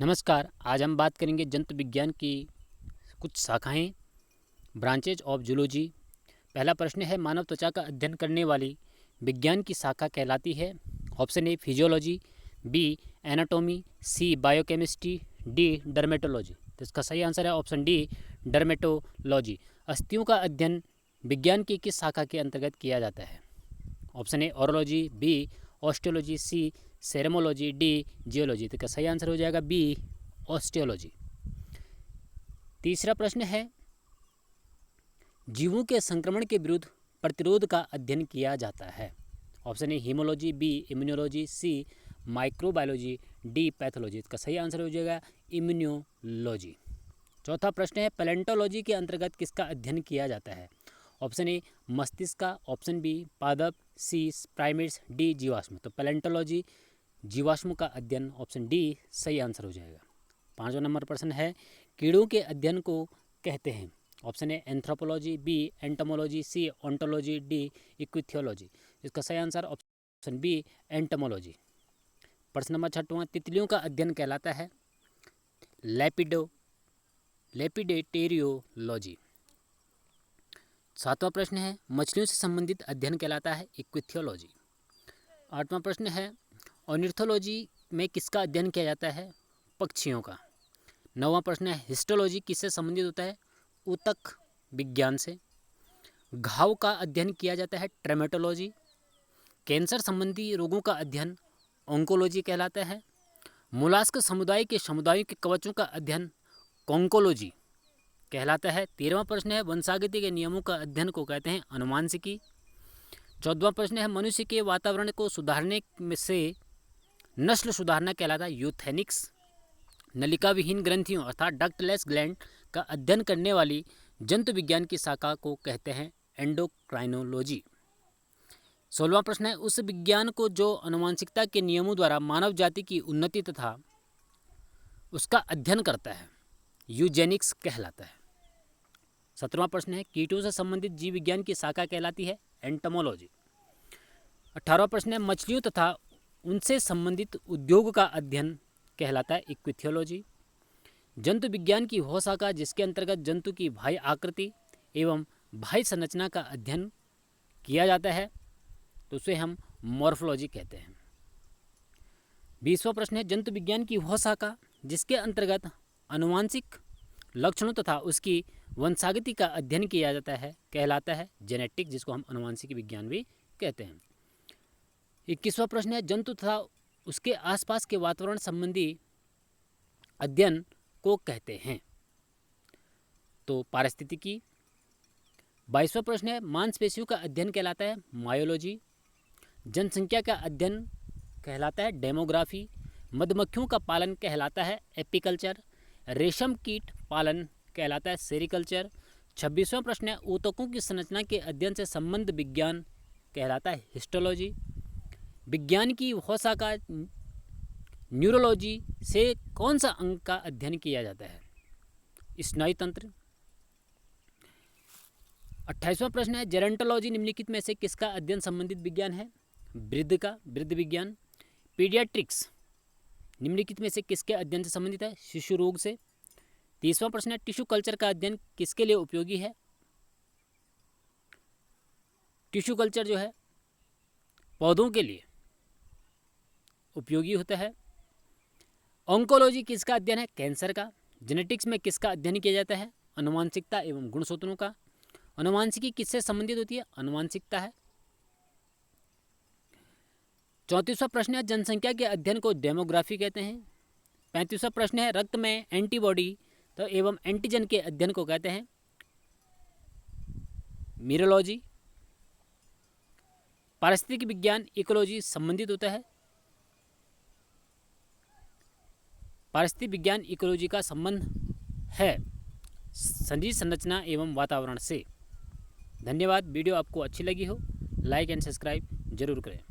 नमस्कार। आज हम बात करेंगे जंतु विज्ञान की कुछ शाखाएं, ब्रांचेज ऑफ जूलॉजी। पहला प्रश्न है, मानव त्वचा का अध्ययन करने वाली विज्ञान की शाखा कहलाती है? Option A physiology, B anatomy, C biochemistry, D dermatology. तो इसका सही आंसर है ऑप्शन डी डर्मेटोलॉजी। अस्थियों का अध्ययन विज्ञान की किस शाखा के अंतर्गत किया जाता है? Option A orology, B osteology, C ceramology, D geology. तो इसका सही आंसर हो जाएगा बी ऑस्टियोलॉजी। तीसरा प्रश्न है, जीवों के संक्रमण के विरुद्ध प्रतिरोध का अध्ययन किया जाता है? Option A haemology, B immunology, C microbiology, D pathology. इसका सही आंसर हो जाएगा इम्यूनोलॉजी। चौथा प्रश्न है, पैलेंटोलॉजी के अंतर्गत किसका अध्ययन किया जाता है? ऑप्शन ए मस्तिष्क का, ऑप्शन बी पादप, सी प्राइमेट्स, डी जीवाश्म। तो पैलेंटोलॉजी जीवाश्म का अध्ययन, ऑप्शन डी सही आंसर हो जाएगा। 5वां नंबर प्रश्न है, कीड़ों के अध्ययन को कहते हैं? Option A anthropology, B entomology, C ontology, D ichthyology. इसका सही आंसर ऑप्शन बी एंटोमोलॉजी। प्रश्न नंबर 6वां, तितलियों का अध्ययन कहलाता है? लेपिडेटेरियोलॉजी। 7वां प्रश्न है, मछलियों से संबंधित अध्ययन कहलाता है? इक्विथियोलॉजी। 8वां प्रश्न है, ऑर्निथोलॉजी में किसका अध्ययन किया जाता है? पक्षियों का। 9वां प्रश्न है, हिस्टोलॉजी किससे संबंधित होता है? ऊतक विज्ञान से। घाव का अध्ययन किया जाता है? ट्रेमेटोलॉजी। कैंसर संबंधी रोगों का अध्ययन ऑन्कोलॉजी कहलाता है। मोलास्क समुदाय के समुदायों के कवचों का अध्ययन कॉन्कोलॉजी कहलाता है। 13वां प्रश्न है, वंशागति के नियमों का अध्ययन को कहते हैं? अनुवांशिकी। 14वां प्रश्न है, मनुष्य के वातावरण को सुधारने से नस्ल सुधारना कहलाता है? यूथेनिक्स। नलिका विहीन ग्रंथियों अर्थात डक्टलेस ग्लैंड का अध्ययन करने वाली जंतु विज्ञान की शाखा को कहते हैं? एंडोक्राइनोलॉजी। 16वां प्रश्न है, उस विज्ञान को जो आनुवंशिकता के नियमों द्वारा मानव जाति की उन्नति तथा उसका अध्ययन करता है, यूजेनिक्स कहलाता है। 17वां प्रश्न है, कीटों से संबंधित जीव विज्ञान की शाखा कहलाती है? एंटोमोलॉजी। 18वां प्रश्न है, मछलियों तथा उनसे संबंधित उद्योग का अध्ययन कहलाता है? इक्विथियोलॉजी। जंतु विज्ञान की वह शाखा जिसके अंतर्गत जंतु की बाह्य आकृति एवं बाह्य संरचना का अध्ययन किया जाता है, तो उसे हम मॉर्फोलॉजी कहते हैं। 20वां प्रश्न है, जंतु विज्ञान की वह शाखा जिसके अंतर्गत आनुवांशिक लक्षणों तथा उसकी वंशागति का अध्ययन किया जाता है कहलाता है? जेनेटिक, जिसको हम आनुवांशिक विज्ञान भी कहते हैं। 21वां प्रश्न है, जंतु तथा उसके आसपास के वातावरण संबंधी अध्ययन को कहते हैं? तो पारिस्थितिकी। 22वां प्रश्न है, मांसपेशियों का अध्ययन कहलाता है? मायोलॉजी। जनसंख्या का अध्ययन कहलाता है? डेमोग्राफी। मधुमक्खियों का पालन कहलाता है? एपीकल्चर। रेशम कीट पालन कहलाता है? सेरिकल्चर। 26वां प्रश्न है, ऊतकों की संरचना के अध्ययन से संबंध विज्ञान कहलाता है? हिस्टोलॉजी। विज्ञान की वह शाखा न्यूरोलॉजी से कौन सा अंग का अध्ययन किया जाता है? स्नायु तंत्र। 28वां प्रश्न है, जेरोंटोलॉजी निम्नलिखित में से किसका अध्ययन संबंधित विज्ञान है? वृद्ध का, वृद्ध विज्ञान। पीडियाट्रिक्स निम्नलिखित में से किसके अध्ययन से संबंधित है? शिशु रोग से। 30वां प्रश्न है, टिश्यू कल्चर का अध्ययन किसके लिए उपयोगी है? टिश्यू कल्चर जो है पौधों के लिए उपयोगी होता है। ऑन्कोलॉजी किसका अध्ययन है? कैंसर का। जेनेटिक्स में किसका अध्ययन किया जाता है? आनुवंशिकता एवं गुणसूत्रों का। आनुवंशिकी किससे संबंधित होती है? आनुवंशिकता है। 34वां प्रश्न है, जनसंख्या के अध्ययन को डेमोग्राफी कहते हैं? 35वां प्रश्न है, रक्त में एंटीबॉडी तो एवं एंटीजन के अध्ययन को कहते हैं? मीरोलॉजी। पारिस्थितिक विज्ञान इकोलॉजी संबंधित होता है? पारिस्थितिक विज्ञान इकोलॉजी का संबंध है शरीर संरचना एवं वातावरण से। धन्यवाद। वीडियो आपको अच्छी लगी हो, लाइक एंड सब्सक्राइब जरूर करें।